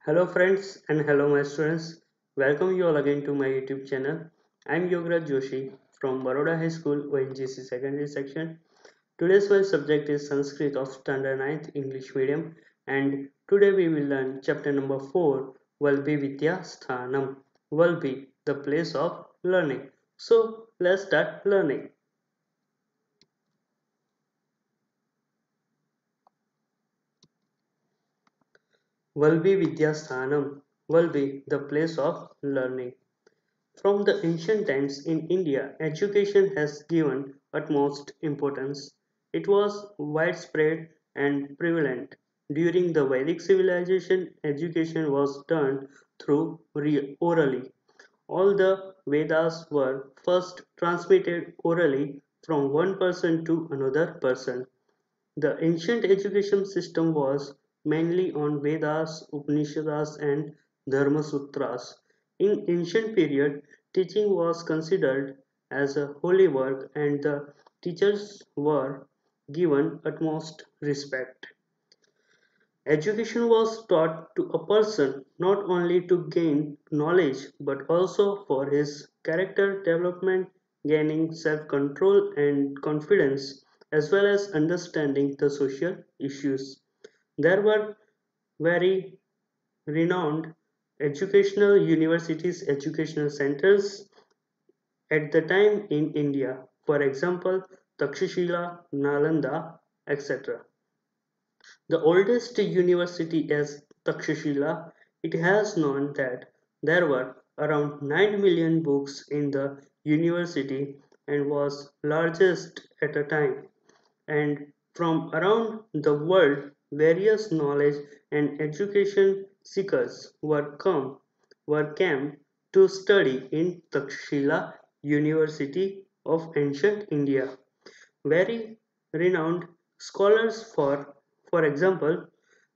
Hello friends and hello my students. Welcome you all again to my YouTube channel. I'm Yograj Joshi from Baroda High School ONGC secondary section. Today's my subject is Sanskrit of Standard 9th English Medium and today we will learn chapter number 4 Valbi Vidya Sthanam. Valbi, the place of learning. So let's start learning. Valbi Vidya Sthanam. Valbi, the place of learning. From the ancient times in India, education has given utmost importance. It was widespread and prevalent. During the Vedic civilization, education was done through orally. All the Vedas were first transmitted orally from one person to another person. The ancient education system was mainly on Vedas, Upanishads and Dharma Sutras. In ancient period, teaching was considered as a holy work and the teachers were given utmost respect. Education was taught to a person not only to gain knowledge but also for his character development, gaining self control and confidence, as well as understanding the social issues. There were very renowned educational universities, educational centers at the time in India, for example, Takshashila, Nalanda, etc. The oldest university is Takshashila. It has known that there were around 9 million books in the university and was largest at a time. And from around the world, various knowledge and education seekers were came to study in Takshila University of ancient India. Very renowned scholars for example,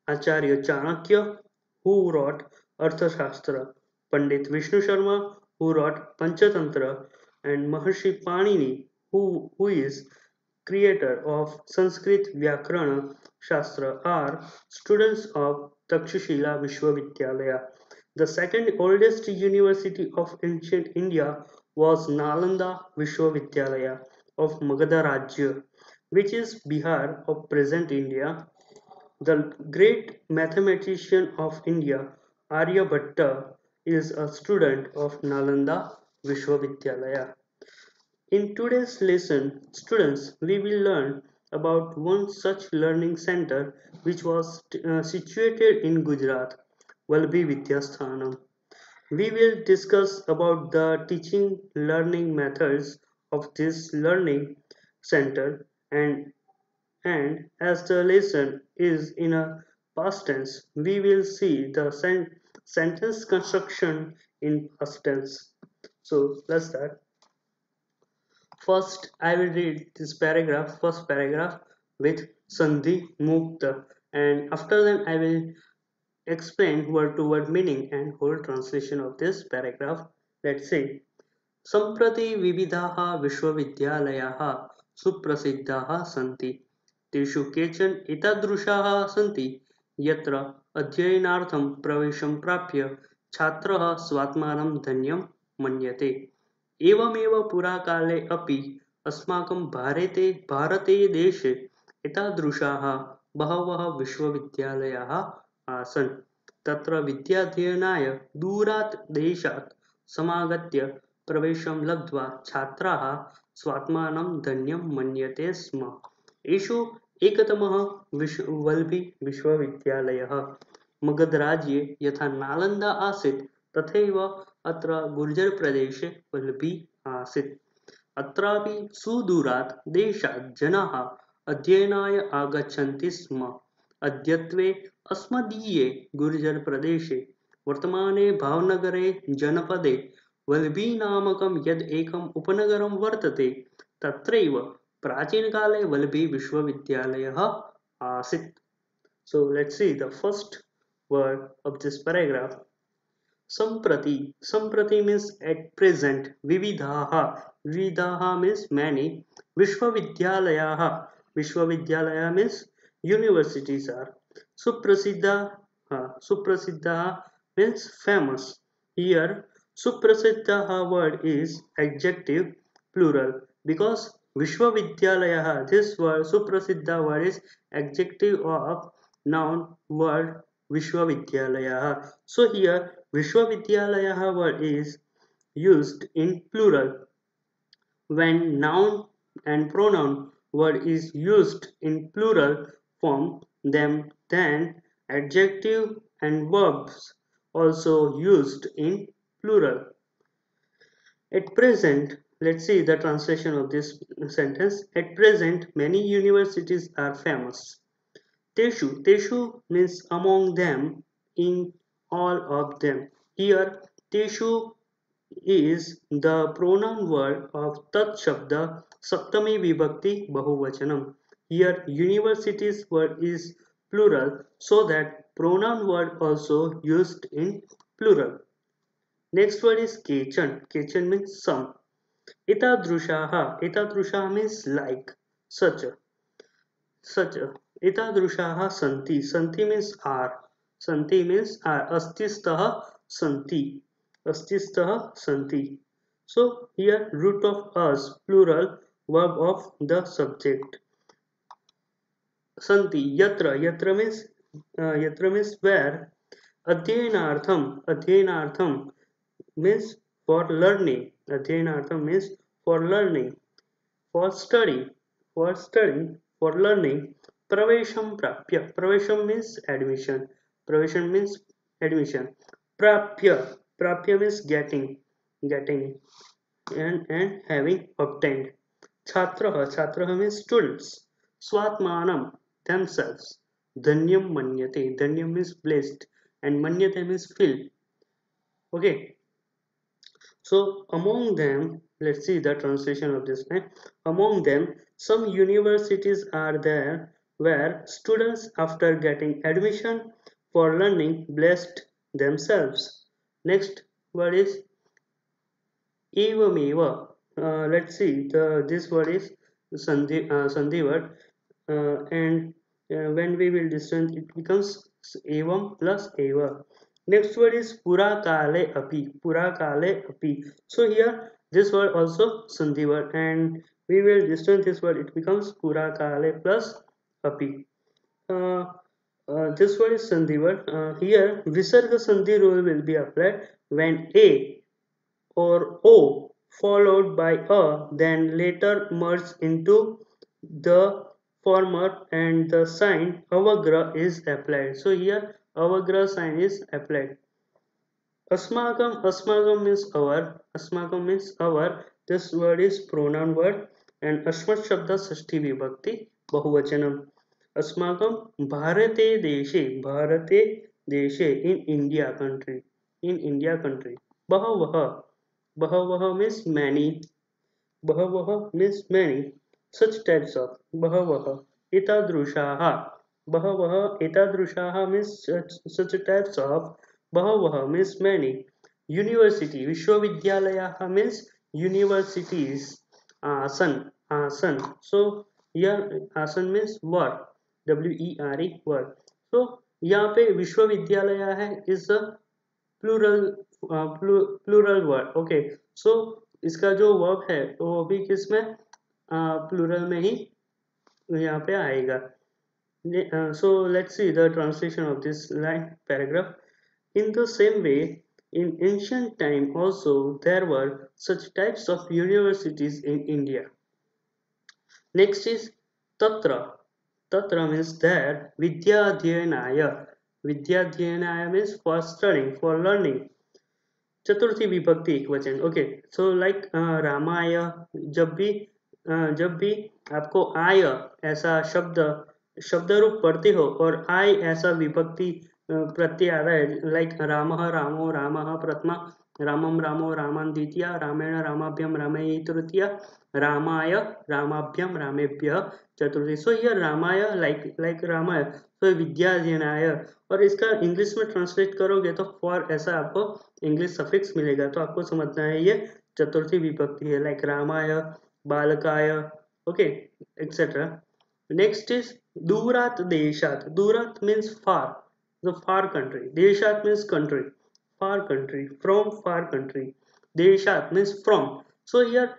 Acharya Chanakya, who wrote Arthashastra, Pandit Vishnu Sharma, who wrote Panchatantra, and Maharshi Panini, who is creator of Sanskrit Vyakarana Shastra, are students of Takshashila Vishwavidyalaya. The second oldest university of ancient India was Nalanda Vishwavidyalaya of Magadha Rajya, which is Bihar of present India. The great mathematician of India, Aryabhatta, is a student of Nalanda Vishwavidyalaya. In today's lesson, students, we will learn about one such learning center which was situated in Gujarat, Valbhi Vidyasthanam. We will discuss about the teaching learning methods of this learning center and as the lesson is in a past tense, we will see the sentence construction in past tense. So let's start. First, I will read this paragraph, first paragraph with Sandhi Mukta, and after that, I will explain word to word meaning and whole translation of this paragraph. Let's say, सम्प्रति विविधाः विश्वविद्यालयाः सुप्रसिद्धाः सन्ति तेषु केचन एतादृशाः सन्ति यत्र अध्ययनार्थं प्रवेशं प्राप्य छात्रः स्वात्मानं धन्यं मन्यते एवमेव पुराकाले अपि अस्माकं भारते देशे एतादृशाः बहवः विश्वविद्यालयाः आसन् तत्र विद्याध्ययनाय दूरात् देशात् समागत्य प्रवेशं लब्ध्वा छात्राः स्वात्मानं धन्यं मन्यते स्म एषु एकतमः वल्भी विश्वविद्यालयः मगधराज्ये यथा नालन्दा आसीत् तथैव अत्र गुर्जरप्रदेशे वल्भी आसीत् अत्रापि सुदूरात् देशात् जनाः अध्ययनाय आगच्छन्ति स्म अद्यत्वे अस्मदीये गुर्जरप्रदेशे वर्तमाने भावनगरे जनपदे वल्भी नामकं यद् एकम् उपनगरं वर्तते तत्रैव प्राचीनकाले वल्भी विश्वविद्यालयः आसीत्. So let's see the first word of this paragraph. Samprati. Samprati means at present. Vividhaha. Vividhaha means many. Vishwavidyalayah. Vishwavidyalaya means universities are. Suprasiddha. Suprasiddha means famous. Here, Suprasiddha word is adjective plural because Vishwavidyalaya, this word Suprasiddha word is adjective of noun word Vishwavidyalaya. So here Vishwavidyalaya word is used in plural when noun and pronoun word is used in plural form, then adjective and verbs also used in plural. At present, let's see the translation of this sentence. At present, many universities are famous. Teshu means among them, in all of them. Here, Teshu is the pronoun word of Tat Shabda Saptami Vibhakti Bahuvachanam. Here universities word is plural so that pronoun word also used in plural. Next word is Kechan. Kechan means some. Etadrushaha means like, such a. Such a. Etadrushaha santi. Santi means are. Santi means are. Astistah santi. Astistah santi. So here root of us plural verb of the subject. Santi yatra means where. Adhyanartham means for learning. Adhyanartham means for learning. For study, for learning. Pravesham means admission. Pravesham means admission. Prapya means getting, and having obtained. Chhatraha means students. Swatmanam, themselves. Dhanyam means blessed, and manyate means filled. Okay, so among them, let's see the translation of this line. Among them, some universities are there where students, after getting admission for learning, blessed themselves. Next word is evameva. Let's see, this word is sandhi word, and when we will distance, it becomes evam plus eva. Next word is purakale api. Purakale api. So here this word also sandhi word, and we will distance this word. It becomes purakale plus api. Uh, this word is sandhi word. Here visarga sandhi rule will be applied when a or O followed by a then later merged into the former and the sign avagra is applied. So here avagra sign is applied. Asmakam means our. This word is pronoun word and Asmat Shabda Sashti Vibhakti Bahuvachanam. Asmakam Bharate Deshe in India country. In India country. Bahavaha means many. Bahavaha means many. Such types of Bahavaha. Itadrushaha. Bahavaha Itadrushaha means such types of. Bahavaha means many. University. Vishwavidyalaya means universities. Asan. So here Asan means word. WERE word. So यहाँ पे विश्वविद्यालय है is a plural word. Okay, so इसका जो verb है तो वो भी किसमें प्लूरल में ही यहाँ पे आएगा. So let's see the translation of this line paragraph. In the same way, in ancient time also there were such types of universities in India. Next is tatra. Tatra means there. Vidyadhyanaya means for studying, for learning. चतुर्थी विभक्ति एक वचन. Okay, so like रामाय. जब भी आपको आय ऐसा शब्द रूप पढ़ते हो और आय ऐसा विभक्ति प्रत्यय आ रहा है, लाइक रामः रामो रामः प्रथमा, रामम रामो रामन द्वितीया, रामेण रामाभ्यम रामेय तृतीया, रामाय रामाभ्यम रामेभ्य चतुर्थी. सो हियर रामाय लाइक रामाय, सो विद्याधीनाय. और इसका इंग्लिश में ट्रांसलेट करोगे तो फॉर ऐसा आपको इंग्लिश सफिक्स मिलेगा, तो आपको समझना है ये चतुर्थी विभक्ति है, लाइक रामाय, बालकाय. Okay, et cetera. नेक्स्ट इज दूरात देशात. दूरात means far. The far country. Deshat means country. Far country. From far country. Deshat means from. So here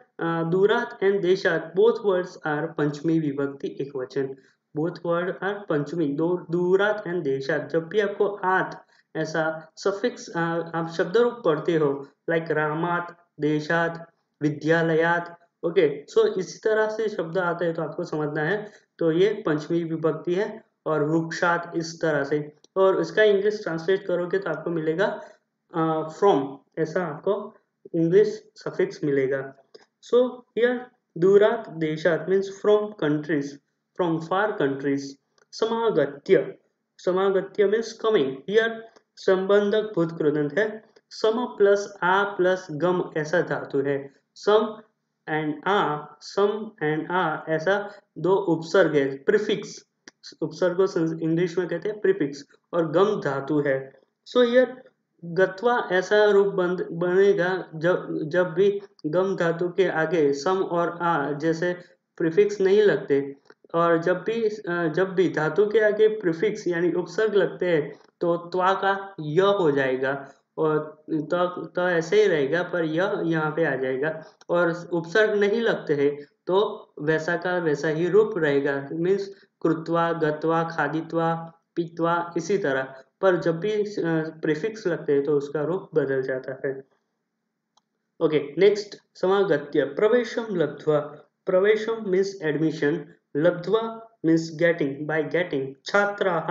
Durat and Deshat both words are Panchami Vibhakti Ekvachan. Both words are Panchami. Durat and Deshat. जब भी आपको आत ऐसा suffix आप शब्द रूप पढ़ते हो लाइक रामात, देशात, विद्यालयात, ओके सो इसी तरह से शब्द आते हैं तो आपको समझना है। तो ये पंचमी विभक्ति है और वृक्षात इस तरह से। और इसका इंग्लिश ट्रांसलेट करोगे तो आपको मिलेगा फ्रॉम, ऐसा आपको इंग्लिश सफिक्स मिलेगा। सो हियर दूरात देशात means from countries, from far countries. समागत्य, समागत्य मीन्स कमिंग। हियर संबंधक भूत कृदंत है। सम प्लस आ प्लस गम ऐसा धातु है। सम एंड आ ऐसा दो उपसर्ग है, प्रीफिक्स। उपसर्ग को इंग्लिश में कहते हैं प्रीफिक्स। और गम धातु है। सो हियर गत्वा ऐसा रूप बनेगा जब भी गम धातु के आगे सम और आ जैसे प्रीफिक्स नहीं लगते। और जब भी धातु के आगे प्रीफिक्स यानी उपसर्ग लगते हैं तो त्वा का य हो जाएगा। और तो ऐसे ही रहेगा पर यह यहाँ पे आ जाएगा। और उपसर्ग नहीं लगते हैं तो वैसा का वैसा ही रूप रहेगा, मीन्स कृत्वा, गत्वा, खादित्वा, पीत्वा इसी तरह। पर जब भी प्रीफिक्स लगते हैं तो उसका रूप बदल जाता है। Okay next समागत्य। प्रवेशम लब्ध्वा। प्रवेशम मीन्स एडमिशन, लब्ध्वा मीन्स गेटिंग, बाय गेटिंग। छात्राः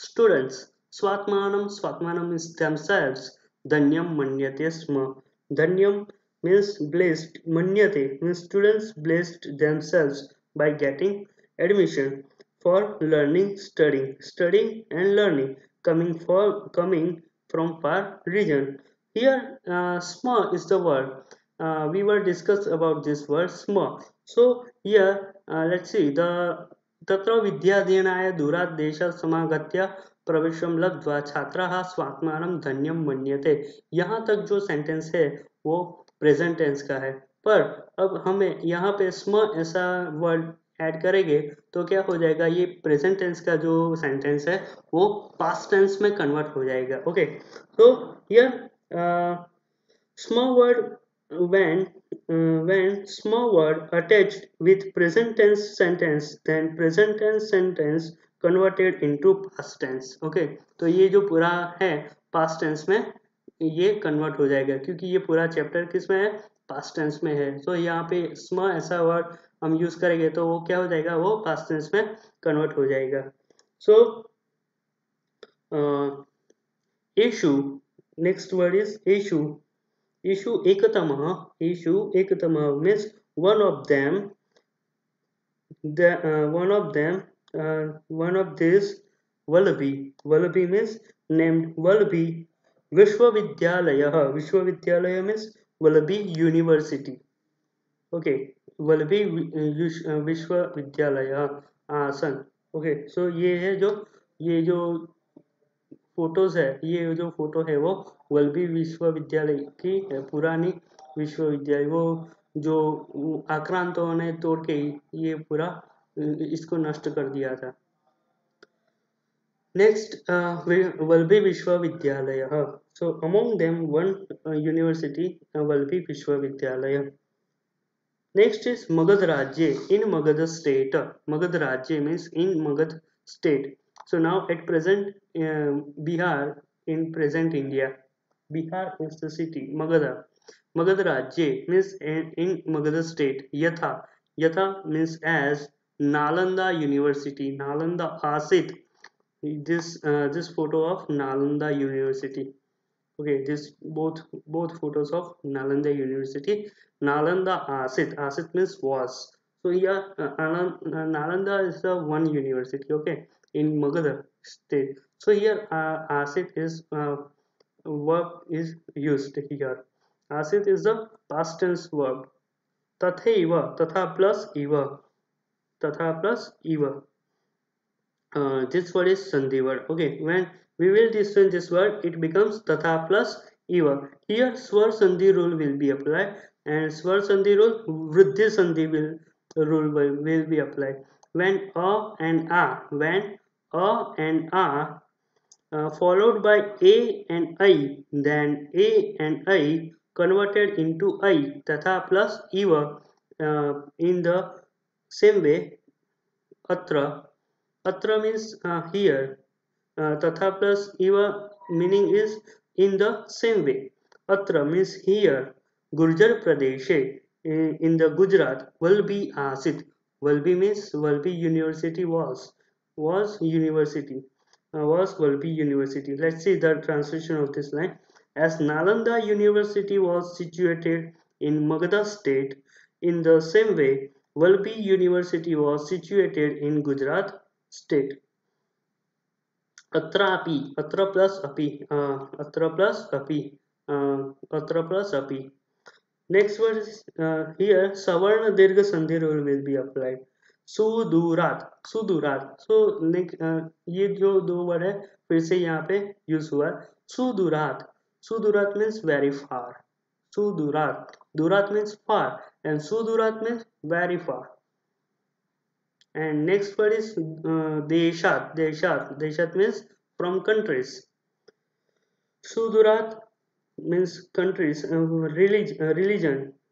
स्टूडेंट्स। स्वात्मानं, स्वात्मानं means themselves. धन्यम मन्यते स्म। धन्यम means blessed. Manyate means students blessed themselves by getting admission for learning, studying and learning, coming from far region. Here sma is the word. We were discussed about this word sma. So here let's see the तत्र विद्याधीनाय दूरात् देशात् समागत्य प्रवेशम लब्ध्वा छात्राः स्वात्मानं धन्यम मन्यते। यहाँ तक जो sentence है वो प्रेजेंट टेंस का है। पर अब हमें यहाँ पे स्म ऐसा वर्ड ऐड करेंगे तो क्या हो जाएगा, ये प्रेजेंट टेंस का जो सेंटेंस है वो पास्ट टेंस में कन्वर्ट हो जाएगा। ओके तो here small word when small word attached with present tense sentence, then present tense sentence converted into past tense। Okay तो ये जो पूरा है past tense में ये कन्वर्ट हो जाएगा क्योंकि ये पूरा चैप्टर किस में है, पास्ट टेंस में है। तो यहाँ पे स्म ऐसा वर्ड हम यूज करेंगे तो वो क्या हो जाएगा, वो पास्ट टेंस में कन्वर्ट हो जाएगा। सो issue, next word is issue. Issue ekatamaha, issue ekatamaha means one of them, one of this Vallabhi. Vallabhi means named Vallabhi. Vishwavidyalaya, Vishwavidyalaya means Vallabhi University. Okay, Vallabhi Vishwavidyalaya आसन। Okay so ये जो photos है, ये जो photo है वो वल्लभी विश्वविद्यालय की है, पुरानी विश्वविद्यालय, वो जो आक्रांतों ने तोड़ के ये पूरा इसको नष्ट कर दिया था। नेक्स्ट वल्लभी विश्वविद्यालय। So among them one university वल्लभी विश्वविद्यालय। नेक्स्ट इज मगध राज्य, इन मगध स्टेट। मगध राज्य means in Magadh state. So now at present Bihar in present India. Bihar is the city. Magadha. Magadha Rajya means in Magadha state. Yatha. Yatha means as Nalanda University. Nalanda Asit. This photo of Nalanda University. Okay, this both photos of Nalanda University. Nalanda Asit. Asit means was. So here Nalanda is the one university, okay, in Magadha state. So here Asit is verb is used here. Asit is the past tense verb. Tathaiva, tatha plus eva, tatha plus eva. This word is sandhi word. Okay, when we will distinguish this word, it becomes tatha plus eva. Here swar sandhi rule will be applied, and swar sandhi rule, vriddhi sandhi will be applied when a and a followed by A and I, then A and I converted into I तथा plus इव in the same way atra. Atra means here, tatha plus iva meaning is in the same way. Atra means here. Gurjar Pradeshe in the Gujarat. Valbi Asit. Valbi means Valbi University was university. Was Valbi University. Let's see the translation of this line. As Nalanda University was situated in Magadha state, in the same way Valbi University was situated in Gujarat state. अत्रापि अत्र plus api अत्र plus api अत्र plus api. Next word is here savarna dirgha sandhi rule will be applied. सुदूरात सुदूरात so ये जो दो word है फिर से यहाँ पे यूज हुआ है. सुदूरात सुदूरात means very far. सुदूरात दूरात means far and सुदूरात means very far. And next word is deshat. Deshat means from countries. Sudurat means countries,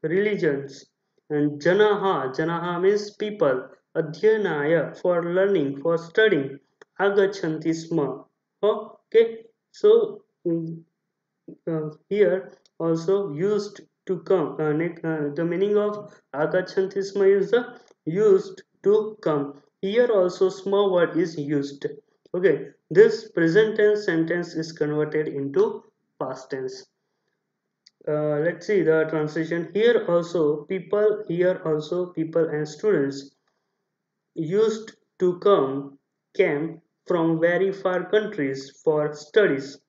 religions. And Janaha means people. Adhyanaya for learning, for studying. Agachanti sma. Okay, so here also used to come. The meaning of agachanti sma is the used to come. Here also small word is used. Okay, this present tense sentence is converted into past tense. Let's see the translation. Here also people and students used to came from very far countries for studies.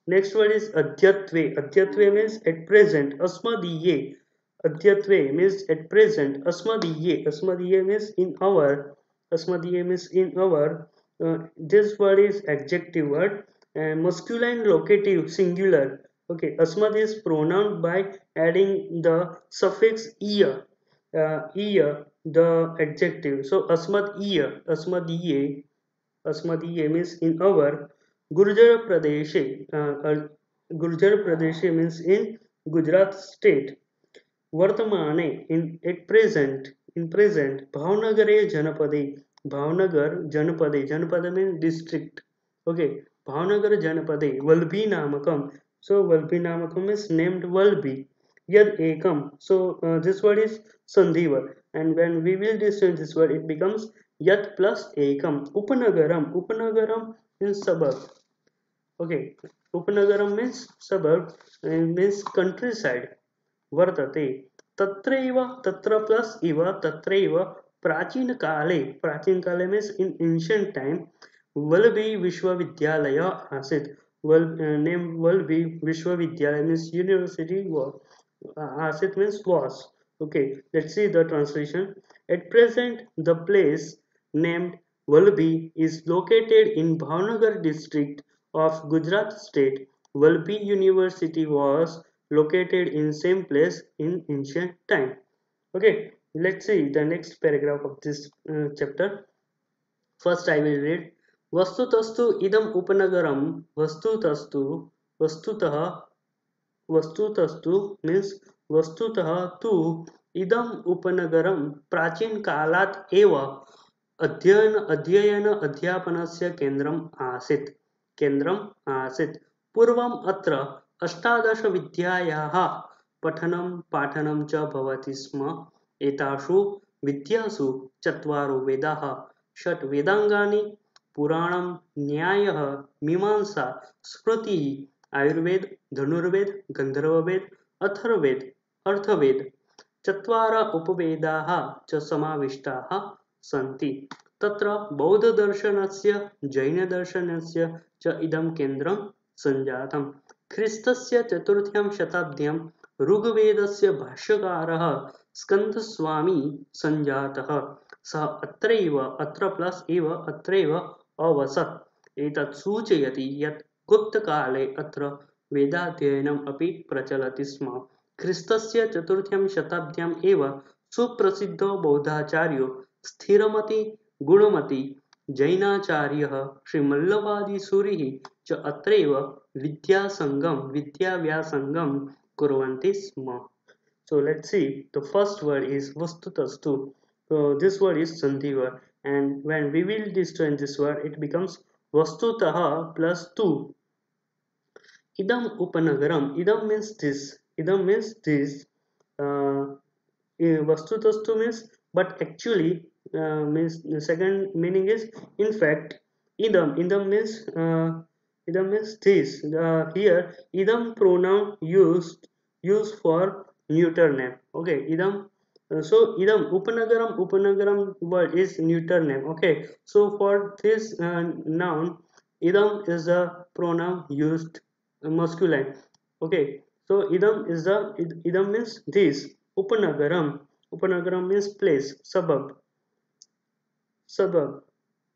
Next word is adhyatve. Adhyatve means at present. Asmadiye. Adhyatve means at present. Asmadiye. Asmadiye means in our. Asmadiye means in our. This word is adjective word and masculine locative singular. Okay, asmad is pronounced by adding the suffix iya. Iya, the adjective. So asmad iya. Asmadiye. Asmadiye means in our. Gurjar Pradesh. Gurjar Pradesh means in Gujarat state. Vartamane in present. Bhavnagare Janapade. Bhavnagar Janapade. Janapada means district. Okay. Bhavnagar Janapade. Valbhi Namakam. So Valbhi Namakam is named Valbhi. Yad Ekam. So this word is Sandhi word. And when we will distance this word, it becomes Yat plus Ekam. Upanagaram. Upanagaram means suburb. Okay. Upanagaram means suburb and means countryside. वर्तते तत्रैव तत्र plus इव तत्रैव प्राचीन काले means in ancient time Vallabhi विश्वविद्यालय आसीत्. Name Vallabhi विश्वविद्यालय means university was. Asit means was. Okay, let's see the translation. At present the place named Valbi is located in Bhavnagar district of Gujarat state. Valbi University was located in same place in ancient time. Okay, let's see the next paragraph of this chapter. First I will read. Vastutastu idam upanagaram vastutah वस्तुतस्तु means वस्तुतः तु इदम उपनगरम प्राचीन कालात् एव अध्ययन अध्यापनस्य केन्द्रम् आसीत्. पूर्वम् अत्र 18 विद्यायाः पठनं पाठनं च भवति स्म. एतासु विद्यासु 4 वेदाः 6 वेदांगानि पुराणं न्यायः मीमांसा स्मृतिः आयुर्वेद धनुर्वेद गंधर्ववेद अथर्ववेद अर्थवेद 4 उपवेदाः च समाविष्टाः सन्ति. तत्र बौद्धदर्शनस्य जैनदर्शनस्य च इदं केन्द्रं सञ्जातम्. ख्रीस्तस्य 4थ्यां शताब्द्यां ऋग्वेदस्य भाष्यकारः स्कन्दस्वामी सञ्जातः. सः अत्र प्लस एव अत्रैव अवसत्. एतत् सूचयति यत् गुप्तकाले अत्र वेदाध्ययनम् अपि प्रचलति स्म. ख्रीस्तस्य 4थ्यां शताब्द्याम् एव सुप्रसिद्धो बौद्धाचार्यो स्थिरमति गुणमति जैनाचार्यः श्रीमल्लवादिसूरिः च अत्रैव विद्याव्यासङ्गं कुर्वन्ति स्म. So let's see. The first word is vastutastu. So this word is sandhi word, and when we will destroy this word, it becomes vastutaha plus tu. Idam upanagaram. Idam means this. Idam means this. Uh, Vastutastu means, but actually means the second meaning is in fact. Idam means this. Here idam pronoun used for neuter name. Okay, idam. So idam upanagaram word is neuter name. Okay, so for this noun, idam is the pronoun used masculine. Okay, so idam means this. Upanagaram means place, suburb.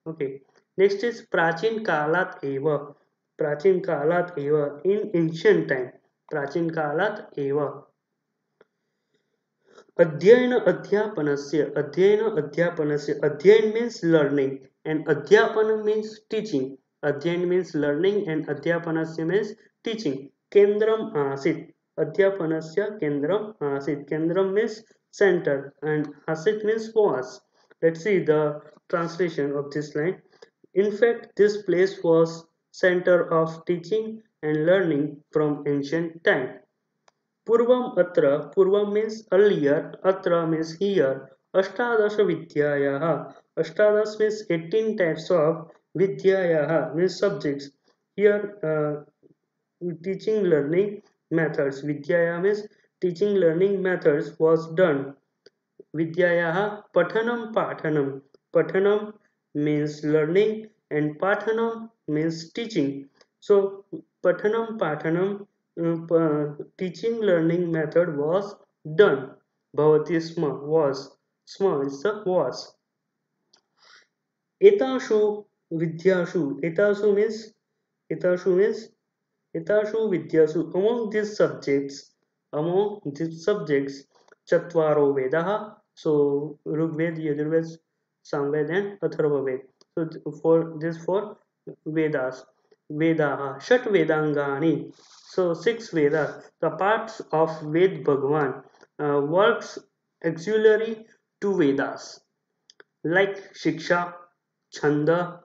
Okay. Next is Prachin Kalat Eva. Prachin Kalat Eva in ancient time. Prachin Kalat Eva. अध्ययन means learning and अध्यापन means teaching. अध्ययन means learning and अध्यापनस्य means teaching. केंद्रम आसीत्. अध्यापनस्य केंद्रम आसीत्. केंद्रम means center and आसीत् means was. Let's see the translation of this line. In fact, this place was center of teaching and learning from ancient time. पूर्वम means earlier, atra means here, अष्टादश विद्यायाः. अष्टादश means 18 types of विद्यायाः means subjects. Here teaching learning methods. विद्यायाः means teaching learning methods was done. विद्यायाः पठनं पाठनं. पठनं means learning and pathanam means teaching. So pathanam pathanam teaching learning method was done. Bhavati sma was. Sma is the was. Etashu vidyashu. Etashu vidyasu. Among these subjects, Chatvaro Vedaha. So Rigved, Yajurved, Samved and Atharvaved. So for Vedas. Vedaha. Shat Vedangani. So 6 Vedas. The parts of Ved Bhagwan works auxiliary to Vedas. Like Shiksha, Chanda,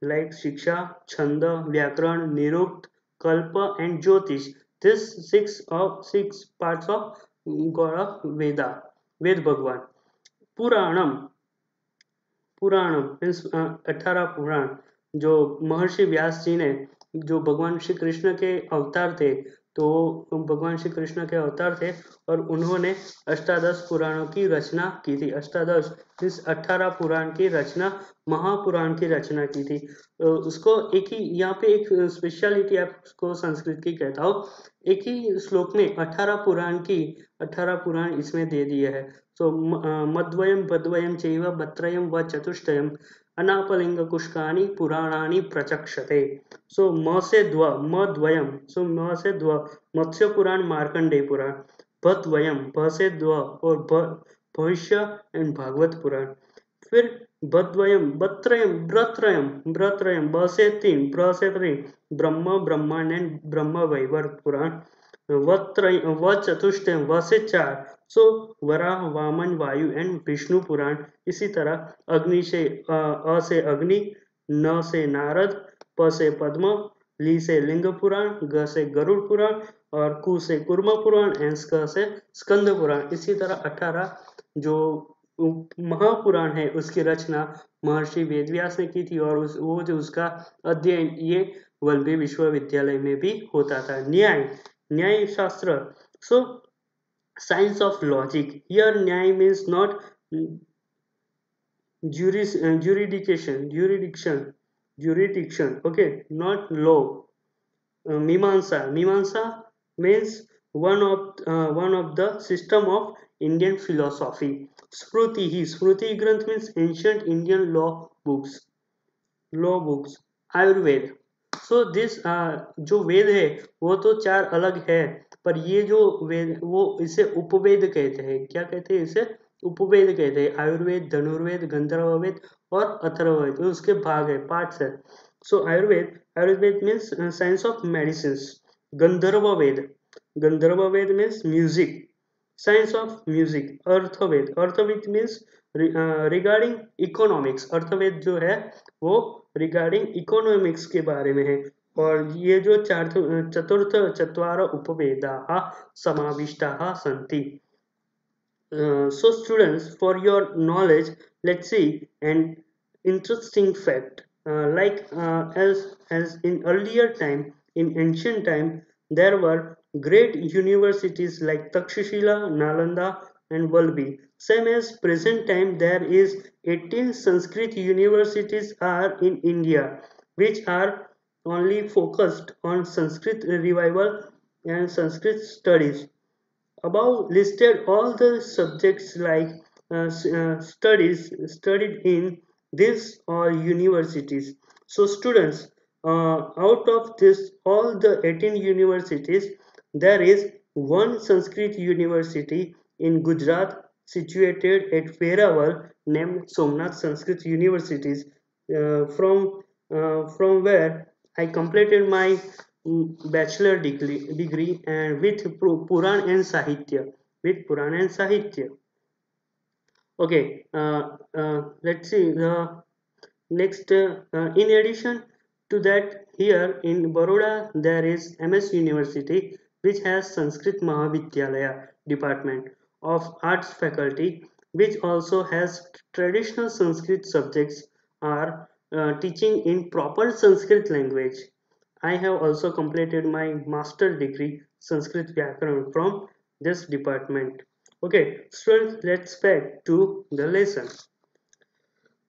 Vyakaran, Nirukta, Kalpa and Jyotish. This six parts of God of Veda, Ved Bhagwan. Puranam, पुराणम means 18 पुराण जो महर्षि व्यास जी ने जो भगवान श्री कृष्ण के अवतार थे तो भगवान श्री कृष्ण के अवतार थे और उन्होंने अष्टादश पुराणों की रचना की थी. अष्टादश मीन्स 18 पुराण की रचना महापुराण की रचना की थी. उसको एक ही यहाँ पे एक स्पेशलिटी आपको संस्कृत की कहता हूँ. एक ही श्लोक में 18 पुराण इसमें दे दिए है. So madvayam badvayam chaiva batrayam va chatuष्टयम अनापलिंग कुष्कानि पुराणानि प्रचक्षते. So म से द्वयम. So म से मत्स्य पुराण मार्कंडेय पुराण. भद्वयम भ से और भविष्य एंड भागवत पुराण. फिर बद्वयम ब्रत्रयम ब से 3 ब्र से 3 ब्रह्मांड एंड ब्रह्म वैवर्त पुराण. व चतुष्टयम व से 4 सो वराह वामन वायु एंड विष्णु पुराण. इसी तरह अग्नि से अ से अग्नि, न से नारद, प से पद्म, ली से लिंग पुराण, ग से गरुड़ पुराण और कु से कुर्म पुराण एंड स्क से स्कंद पुराण. इसी तरह 18 जो महापुराण है उसकी रचना महर्षि वेदव्यास ने की थी और वो जो उसका अध्ययन ये वल्लभी विश्वविद्यालय में भी होता था. न्याय शास्त्र. So science of logic. Here nyay means not jurisdiction, okay, not law. Mimamsa means one of the system of Indian philosophy. Smruti Granth means ancient Indian law books. Ayurved. So this जो वेद है वो तो 4 अलग है पर ये जो वेद वो इसे उपवेद कहते हैं. क्या कहते हैं इसे? उपवेद कहते हैं, आयुर्वेद, धनुर्वेद, गंधर्ववेद और अथर्ववेद, उसके भाग है, पार्ट्स है। सो आयुर्वेद मीन्स साइंस ऑफ मेडिसिन। गंधर्ववेद, गंधर्ववेद means music, science of music. अर्थवेद मीन्स रिगार्डिंग इकोनॉमिक्स, अर्थवेद जो है वो रिगार्डिंग इकोनॉमिक्स के बारे में है। और ये जो चतुर्थ चत्वार उपवेदाः समाविष्टाः सन्ति। So students, for your knowledge, let's see an interesting fact. As in earlier time, in ancient time, there were great universities like Takshashila, Nalanda, and Valbi. Same as present time, there is 18 Sanskrit universities are in India, which are only focused on Sanskrit revival and Sanskrit studies. Above listed all the subjects like studies studied in these or universities. So students, out of this all the 18 universities, there is one Sanskrit university in Gujarat situated at Verawal named Somnath Sanskrit Universities, from where I completed my bachelor degree and with Puran and Sahitya, with Puran and Sahitya. Okay, let's see the next. In addition to that, here in Baroda there is MS University, which has Sanskrit Mahavidyalaya department of arts faculty, which also has traditional Sanskrit subjects are teaching in proper Sanskrit language. I have also completed my master degree Sanskrit Vyakaran from this department. Okay, students, let's back to the lesson.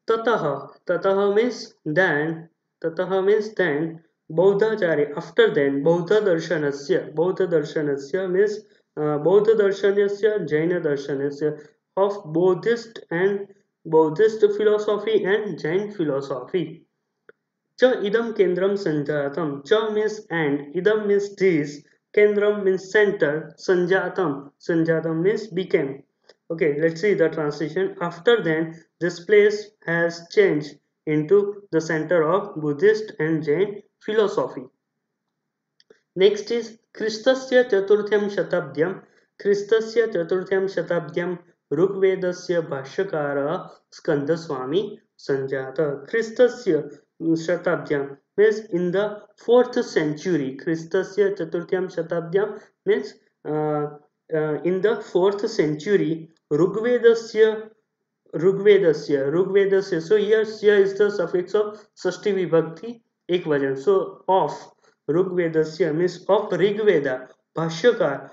Tataha. Tataha means then, Bauddhacharya. After then, Bauddha Darshanasya means Bauddha Darshanasya, Jaina Darshanasya, of Buddhist philosophy and Jain philosophy. Cha idam kendram sanjatam. Cha means and, idam means this, kendram means center, sanjatam means became. Okay, let's see the translation. After then, this place has changed into the center of Buddhist and Jain philosophy. Next is Christasya Chaturthyam Shatabdyam. Christasya Chaturthyam Shatabdyam Rugvedasya Bhashyakara Skandaswami Sanjata. Christasya Shatabdyam means in the 4th century. Christasya Chaturthyam Shatabdyam means in the 4th century. Rugvedasya. So here is the suffix of Sashti Vibhakti Ekvajan. So of Rugvedasya means of Rigveda. Bhashyakar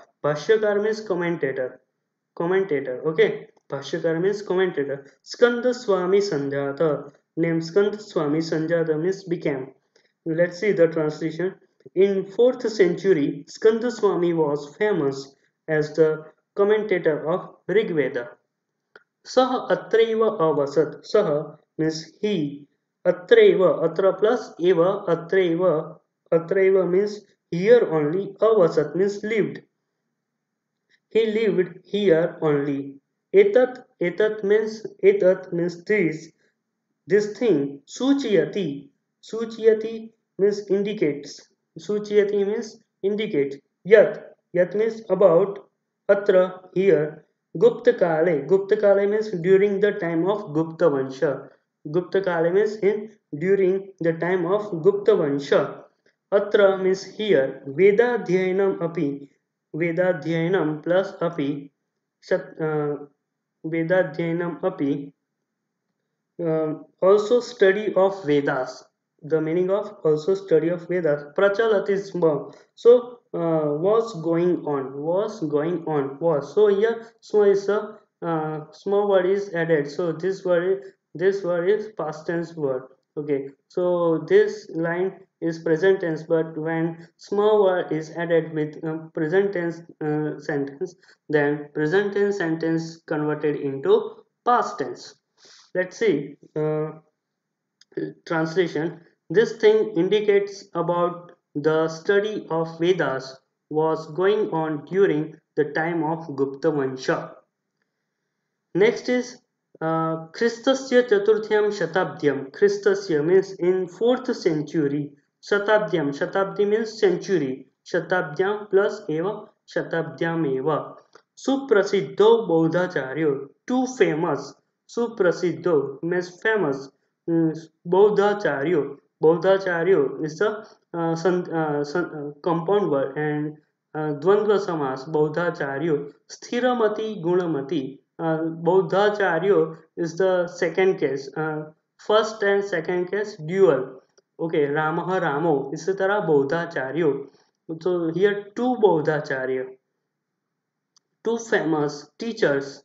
means commentator. Okay. Bhashyakar means commentator. Skanda Swami Sanjata. Name Skanda Swami Sanjata means became. Let's see the translation. In 4th century, Skanda Swami was famous as the commentator of Rigveda. Sah atraiva avasat. Sah means he. Atraiva, atra plus eva, atraiva. Atraiva means here only. Avasat means lived. He lived here only. Etat means this thing. Suchiyati means indicates. Suchiyati means indicates. Yat means about. Atra here. Gupta Kale means during the time of Gupta Vansha. Gupta Kale means during the time of Gupta Vansha. Atra means here. Vedadhyayanam api. Vedadhyayanam plus api. Vedadhyayanam api. Also study of Vedas. The meaning of also study of Vedas. Prachalatisma. So was going on. So here sma is a small word is added. So this word is past tense word. Okay. So this line is present tense, but when small word is added with present tense sentence, then present tense sentence converted into past tense. Let's see translation. This thing indicates about the study of Vedas was going on during the time of Gupta Vansha. Next is Christasya Chaturthyam Shatabdyam. Christasya means in 4th century. Shatabdyam. Shatabdi means century. Shatabdyam plus eva. Shatabdyam eva. Suprasiddho Bodhacharyo. Two famous. Suprasiddho means famous. Bodhacharyo. Bodhacharyo is the compound word, and Dvandva Samas. Bodhacharyo. Sthiramati Gunamati. Bodhacharya is the second case. First and second case dual. Okay, Ramah Ramo. इसी तरह Bodhacharya. So here two Bodhacharya, two famous teachers.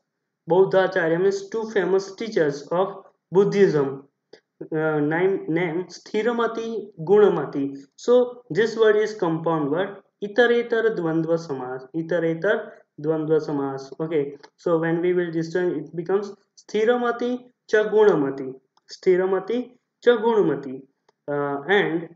Bodhacharya means two famous teachers of Buddhism. Name Sthiramati Gunamati. So this word is compound word. Iterator Dvandva Samas. Iterator Dvandva Samas. Okay. So when we will distinguish, it becomes Sthiramati cha Gunamati. Sthiramati cha Gunamati. And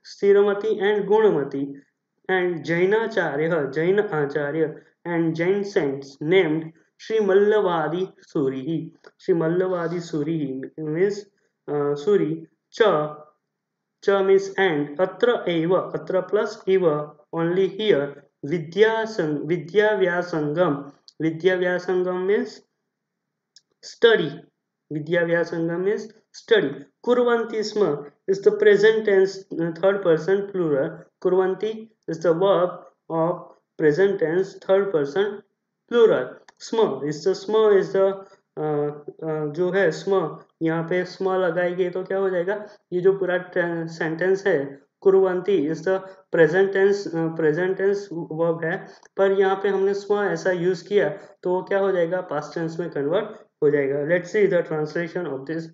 Sthiramati and Gunamati. And Jainacharya, Jain Acharya and Jain saints named Sri Mallavadi Surihi. Sri Mallavadi Surihi means Suri. Cha, cha means and. Atra eva, atra plus eva, only here. Vidya Vyasangam. Vidya Vyasangam means study. Vidya Vyasangam means study. Kurvanti sma is the present tense third person plural. Kurvanti is the verb of present tense third person plural. Sma is the जो है स्म, यहाँ पे स्म लगाएंगे तो क्या हो जाएगा, ये जो पूरा सेंटेंस है कुरुवंती is the present tense verb है, पर यहाँ पे हमने स्म ऐसा यूज किया तो वो क्या हो जाएगा, पास्ट टेंस में कन्वर्ट हो जाएगा. Let's see the translation of this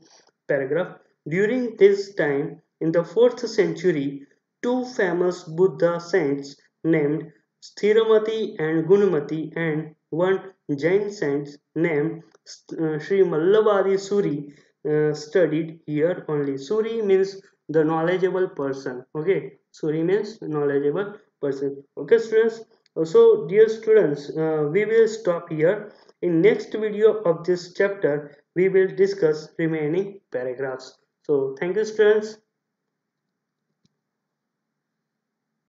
paragraph. During this time, in the 4th century, two famous Buddha saints named Sthiramati and Gunamati and one Jain saint named Sri Mallavadi Suri studied here only. Suri means the knowledgeable person. Okay, Suri means knowledgeable person. Okay, students. So, dear students, we will stop here. In next video of this chapter, we will discuss remaining paragraphs. So, thank you, students.